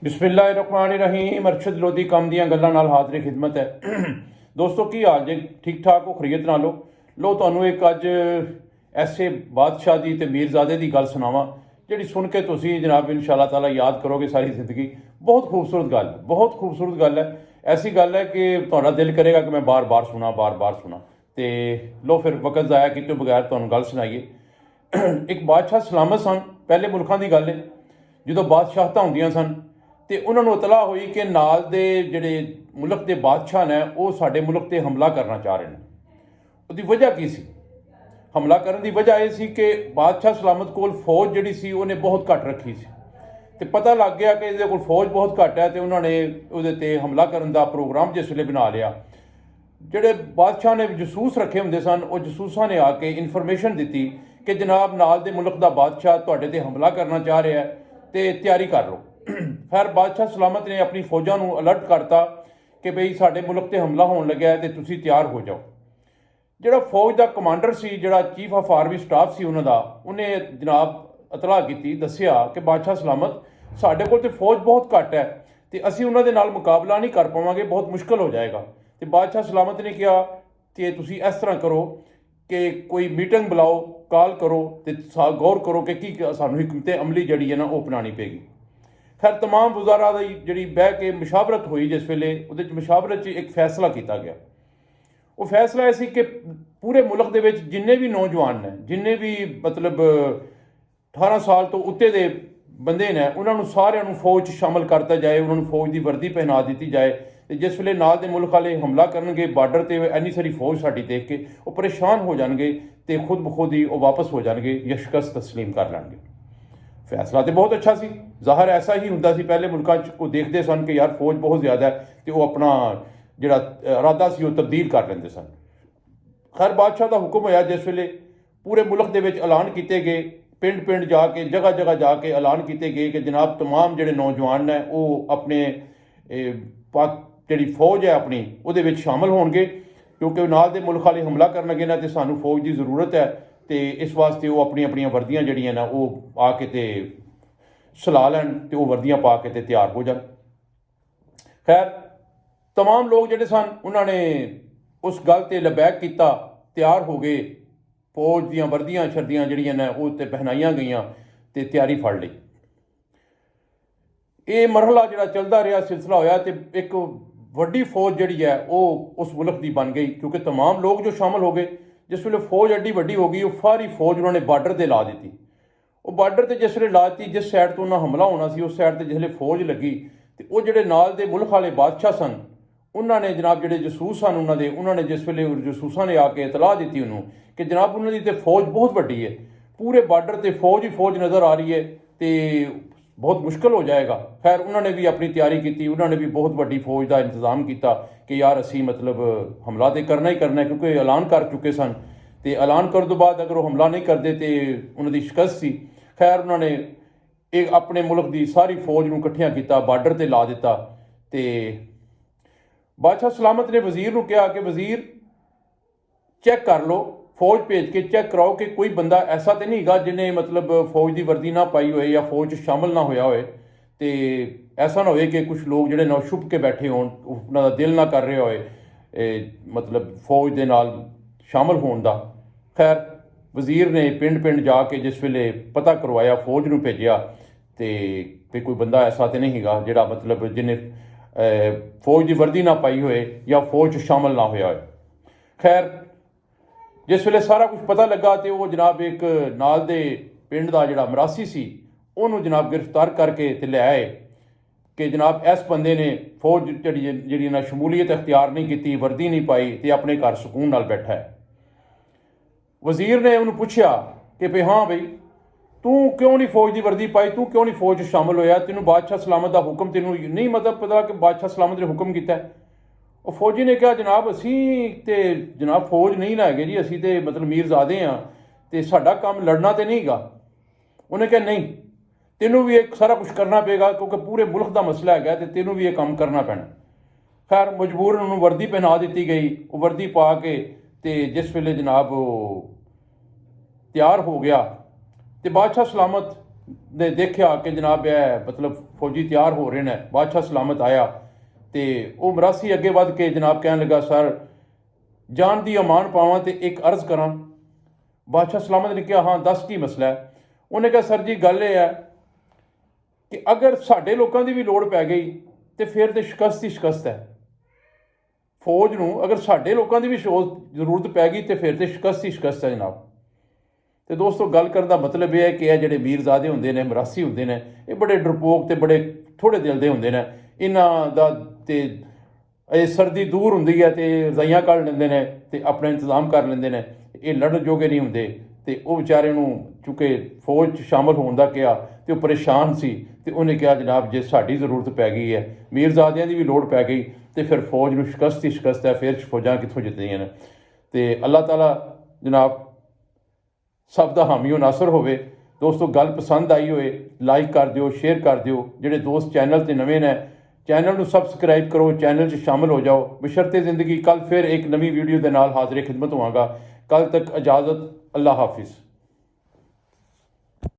बिस्मिल्लाहिर्रहमानिर्रहीम। अरशद लोधी कम दियां गल्लां नाल हाज़िर खिदमत है। दोस्तों की हाल जे ठीक ठाक हो, खरीयत नाल हो। लो तुहानूं एक अज ऐसे बादशाह दी ते मीरजादे दी गल सुनावां जिहड़ी सुन के तुसीं जनाब इंशाअल्लाह ताला याद करोगे सारी जिंदगी। बहुत खूबसूरत गल, बहुत खूबसूरत गल है। ऐसी गल है कि तुहाडा दिल करेगा कि मैं बार बार सुना, बार बार सुना। तो लो फिर वक्त ज़ाया कीते बगैर तुहानूं गल सुनाइए। एक बादशाह सलामत सन। पहले मुल्कां दी गल है ਜਦੋਂ ਬਾਦਸ਼ਾਹਤਾਂ ਹੁੰਦੀਆਂ ਸਨ ਤੇ ਉਹਨਾਂ ਨੂੰ ਇਤਲਾਹ ਹੋਈ ਕਿ ਨਾਲ ਦੇ ਜਿਹੜੇ ਮੁਲਕ ਦੇ ਬਾਦਸ਼ਾਹ ਨੇ ਉਹ ਸਾਡੇ ਮੁਲਕ ਤੇ ਹਮਲਾ ਕਰਨਾ ਚਾਹ ਰਹੇ ਨੇ। ਉਹਦੀ ਵਜ੍ਹਾ ਕੀ ਸੀ? ਹਮਲਾ ਕਰਨ ਦੀ ਵਜ੍ਹਾ ਇਹ ਸੀ ਕਿ ਬਾਦਸ਼ਾਹ ਸਲਾਮਤ ਕੋਲ ਫੌਜ ਜਿਹੜੀ ਸੀ ਉਹਨੇ ਬਹੁਤ ਘੱਟ ਰੱਖੀ ਸੀ ਤੇ ਪਤਾ ਲੱਗ ਗਿਆ ਕਿ ਇਹਦੇ ਕੋਲ ਫੌਜ ਬਹੁਤ ਘੱਟ ਹੈ ਤੇ ਉਹਨਾਂ ਨੇ ਉਹਦੇ ਤੇ ਹਮਲਾ ਕਰਨ ਦਾ ਪ੍ਰੋਗਰਾਮ ਜਿਸ ਵੇਲੇ ਬਣਾ ਲਿਆ। ਜਿਹੜੇ ਬਾਦਸ਼ਾਹ ਨੇ ਜਸੂਸ ਰੱਖੇ ਹੁੰਦੇ ਸਨ ਉਹ ਜਸੂਸਾਂ ਨੇ ਆ ਕੇ ਇਨਫੋਰਮੇਸ਼ਨ ਦਿੱਤੀ ਕਿ ਜਨਾਬ ਨਾਲ ਦੇ ਮੁਲਕ ਦਾ ਬਾਦਸ਼ਾਹ ਤੁਹਾਡੇ ਤੇ ਹਮਲਾ ਕਰਨਾ ਚਾਹ ਰਿਹਾ ਹੈ ਤੇ ਤਿਆਰੀ ਕਰ ਲਓ। खैर बादशाह सलामत ने अपनी फौजा को अलर्ट करता कि बई साडे मुल्क ते हमला होने लग्या है तो तुसीं तैयार हो जाओ। जिहड़ा फौज का कमांडर सी, जिहड़ा चीफ ऑफ आर्मी स्टाफ सी उन्हां दा, उन्हें जनाब इतलाह की दस्सिया कि बादशाह सलामत साडे कोल ते फौज बहुत घट है तो असीं उन्हां दे नाल मुकाबला नहीं कर पावांगे, बहुत मुश्किल हो जाएगा। तो बादशाह सलामत ने कहा कि तुसीं इस तरह करो कि कोई मीटिंग बुलाओ, कॉल करो तो गौर करो कि की सानूं हिकमत अमली जिहड़ी है ना वो अपनानी पेगी। खैर तमाम वज़ारा की जी बह के मुशावरत हुई जिस वेले उहदे मुशावरत एक फैसला किया गया। वो फैसला ऐसी कि पूरे मुल्क दे विच जिन्ने भी नौजवान ने, जिन्ने भी मतलब 18 साल तो उत्ते दे बंदे ने, उन्होंने सारिਆਂ फौज शामिल करता जाए, उन्होंने फौज की वर्दी पहना दी जाए। तो जिस वेले नाल दे मुल्क वाले हमला करनगे बार्डर ते इन्नी सारी फौज साडी देख के वो परेशान हो जाएंगे तो खुद बखुद ही वो वापस हो जाएंगे या शिकस्त तस्लीम कर लैणगे। फैसला तो बहुत अच्छा सी, ज़ाहिर ऐसा ही होंदा सी। पहले मुल्कां को देखते सन कि यार फौज बहुत ज़्यादा है तो वो अपना जिहड़ा इरादा सी वो तब्दील कर लेंदे सन। खैर बादशाह का हुक्म होया जिस वेले पूरे मुल्क दे विच ऐलान किए गए, पिंड पिंड जाके जगह जगह जाके ऐलान किए गए कि जनाब तमाम जिहड़े नौजवान ने वो अपने पाक जिहड़ी फौज है अपनी उहदे विच शामिल होणगे, क्योंकि नाल दे मुल्क वाले हमला करन लगे ना तो सानू फौज की जरूरत है। तो इस वास्ते वो अपनी अपनी वर्दियां जड़ियां ना वो आके ते सला लैन तो वो वर्दियां पा के ते तैयार हो जान। खैर तमाम लोग जिहड़े सन उन्होंने उस गल ते लबैक किया, तैयार हो गए। फौज दियां वर्दियां शर्दियां जड़ियां ने वो ते पहनाइयां गईयां ते तैयारी फड़ ली। ये मरहला जिहड़ा चलता रहा, सिलसिला होया तो एक वड्डी फौज जिहड़ी है वो उस मुल्क की बन गई, क्योंकि तमाम लोग जो शामिल हो गए। जिस वे फौज एड्डी वड्डी हो गई, वो सारी फौज उन्होंने बार्डर से ला दी। वो बार्डर से जिस वे ला दी, जिस सैड तो उन्हें हमला होना सी उस सैड से जिसले फौज लगी तो वो जोड़े नाल दे मुल्क वाले बादशाह सन उन्होंने जनाब जोड़े जसूस सन उन्होंने जिस वे जसूसा ने आके इतलाह दी उन्होंने कि जनाब उन्होंने तो फौज बहुत वड्डी है, पूरे बार्डर से फौज ही फौज नज़र आ रही है तो बहुत मुश्किल हो जाएगा। खैर उन्होंने भी अपनी तैयारी की, उन्होंने भी बहुत वड्डी फौज का इंतजाम किया कि यार असी मतलब हमला तो करना ही करना है, क्योंकि ऐलान कर चुके सन तो ऐलान करने तो बाद अगर वो हमला नहीं करते तो उन्होंने शिकस्त सी। खैर उन्होंने एक अपने मुल्क की सारी फौज को इकट्ठिया किया, बार्डर से ला दिता। तो बादशाह सलामत ने वजीर को कहा कि वजीर चैक कर लो, फौज भेज के चैक कराओ कि कोई बंदा ऐसा तो नहीं गा जिन्हें मतलब फौज की वर्दी ना पाई हो या फौज शामिल ना होया होए, तो ऐसा ना हो कि कुछ लोग जिहड़े ना छुप के बैठे हो, उन्होंने दिल ना कर रहे होए मतलब फौज के नाल शामिल होने का। खैर वजीर ने पिंड पिंड जाके जिस वेले पता करवाया, फौज को भेजा तो कोई बंदा ऐसा तो नहीं गा जिहड़ा मतलब जिन्हें फौज की वर्दी ना पाई होए या फौज शामिल ना होया होए। खैर जिस वेले सारा कुछ पता लगा तो वो जनाब एक नाल दे पिंड का जिहड़ा मरासी सी उन्होंने जनाब गिरफ्तार करके ते ले आए कि जनाब इस बंदे ने फौज जी ना शमूलीयत अख्तियार नहीं की, वर्दी नहीं पाई तो अपने घर सुकून नाल बैठा है। वजीर ने उन्होंने पूछा कि भाई हाँ भाई तू क्यों नहीं फौज की वर्दी पाई, तू क्यों नहीं फौज शामिल होया, तेनों बादशाह सलामत का हुक्म तेनों नहीं मतलब पता कि बादशाह सलामत ने हुक्म किया है। और फौजी ने कहा जनाब असी तो जनाब फौज नहीं ना है जी, असी तो मतलब मीरजादे हाँ तो साडा काम लड़ना तो नहीं गा। उन्हें कहा नहीं तेनों भी एक सारा कुछ करना पेगा, क्योंकि पूरे मुल्क का मसला है तो तेनों भी ये काम करना पैना। खैर मजबूरन उन्होंने वर्दी पहना दी गई। वो वर्दी पा के तो जिस वेले जनाब तैयार हो गया तो बादशाह सलामत ਨੇ ਦੇਖਿਆ ਕਿ ਜਨਾਬ ਇਹ ਮਤਲਬ ਫੌਜੀ ਤਿਆਰ ਹੋ ਰਹੇ ਨੇ, ਬਾਦਸ਼ਾਹ ਸਲਾਮਤ ਆਇਆ ਤੇ ਉਹ ਮਰਾਸੀ ਅੱਗੇ ਵੱਧ ਕੇ ਜਨਾਬ ਕਹਿਣ ਲੱਗਾ, ਸਰ ਜਾਨ ਦੀ ਅਮਾਨ ਪਾਵਾਂ ਤੇ ਇੱਕ ਅਰਜ਼ ਕਰਾਂ। ਬਾਦਸ਼ਾਹ ਸਲਾਮਤ ਨੇ ਕਿਹਾ, ਹਾਂ ਦੱਸ ਕੀ ਮਸਲਾ ਹੈ। ਉਹਨੇ ਕਿਹਾ, ਸਰ ਜੀ ਗੱਲ ਇਹ ਹੈ ਕਿ ਅਗਰ ਸਾਡੇ ਲੋਕਾਂ ਦੀ ਵੀ ਲੋੜ ਪੈ ਗਈ ਤੇ ਫਿਰ ਤੇ ਸ਼ਿਕਸਤ ਹੀ ਸ਼ਿਕਸਤ ਹੈ। ਫੌਜ ਨੂੰ ਅਗਰ ਸਾਡੇ ਲੋਕਾਂ ਦੀ ਵੀ ਜ਼ਰੂਰਤ ਪੈ ਗਈ ਤੇ ਫਿਰ ਤੇ ਸ਼ਿਕਸਤ ਹੀ ਸ਼ਿਕਸਤ ਹੈ ਜਨਾਬ। ਤੇ ਦੋਸਤੋ ਗੱਲ ਕਰਨ ਦਾ ਮਤਲਬ ਇਹ ਹੈ ਕਿ ਇਹ ਜਿਹੜੇ ਮੀਰਜ਼ਾਦੇ ਹੁੰਦੇ ਨੇ, ਮਰਾਸੀ ਹੁੰਦੇ ਨੇ, ਇਹ ਬੜੇ ਡਰਪੋਕ ਤੇ ਬੜੇ ਥੋੜ੍ਹੇ ਦਿਲ ਦੇ ਹੁੰਦੇ ਨੇ। ਇਹਨਾਂ ਦਾ ਤੇ ਇਹ ਸਰਦੀ ਦੂਰ ਹੁੰਦੀ ਹੈ ਤੇ ਰਜ਼ਾਈਆਂ ਕੱਢ ਲੈਂਦੇ ਨੇ ਤੇ ਆਪਣਾ ਇੰਤਜ਼ਾਮ ਕਰ ਲੈਂਦੇ ਨੇ। ਇਹ ਲੜਨ ਜੋਗੇ ਨਹੀਂ ਹੁੰਦੇ। ਤੇ ਉਹ ਵਿਚਾਰੇ ਨੂੰ ਚੂੰਕਿ ਫੌਜ 'ਚ ਸ਼ਾਮਲ ਹੋਣ ਦਾ ਕਿਹਾ ਤੇ ਉਹ ਪਰੇਸ਼ਾਨ ਸੀ ਤੇ ਉਹਨੇ ਕਿਹਾ, ਜਨਾਬ ਜੇ ਸਾਡੀ ਜ਼ਰੂਰਤ ਪੈ ਗਈ ਹੈ, ਮੀਰਜ਼ਾਦਿਆਂ ਦੀ ਵੀ ਲੋੜ ਪੈ ਗਈ ਤੇ ਫਿਰ ਫੌਜ ਨੂੰ ਸ਼ਿਕਸਤ ਹੀ ਸ਼ਿਕਸਤ ਹੈ, ਫਿਰ ਫੌਜਾਂ ਕਿੱਥੋਂ ਜਿੱਤਦੀਆਂ ਨੇ। ਤੇ ਅੱਲਾਹ ਤਾਲਾ ਜਨਾਬ ਸਭ ਦਾ ਹਾਮੀ ਨਾਸਰ ਹੋਵੇ। ਦੋਸਤੋ ਗੱਲ ਪਸੰਦ ਆਈ ਹੋਏ ਲਾਈਕ ਕਰ ਦਿਓ, ਸ਼ੇਅਰ ਕਰ ਦਿਓ। ਜਿਹੜੇ ਦੋਸਤ ਚੈਨਲ ਤੇ ਨਵੇਂ ਨੇ, ਚੈਨਲ ਨੂੰ ਸਬਸਕ੍ਰਾਈਬ ਕਰੋ, ਚੈਨਲ 'ਚ ਸ਼ਾਮਲ ਹੋ ਜਾਓ। ਬਸ਼ਰਤੇ ਜ਼ਿੰਦਗੀ ਕੱਲ ਫਿਰ ਇੱਕ ਨਵੀਂ ਵੀਡੀਓ ਦੇ ਨਾਲ ਹਾਜ਼ਰ ਖਿਦਮਤ ਹੋਵਾਂਗਾ। ਕੱਲ ਤੱਕ ਇਜਾਜ਼ਤ, ਅੱਲਾਹ ਹਾਫਿਜ਼।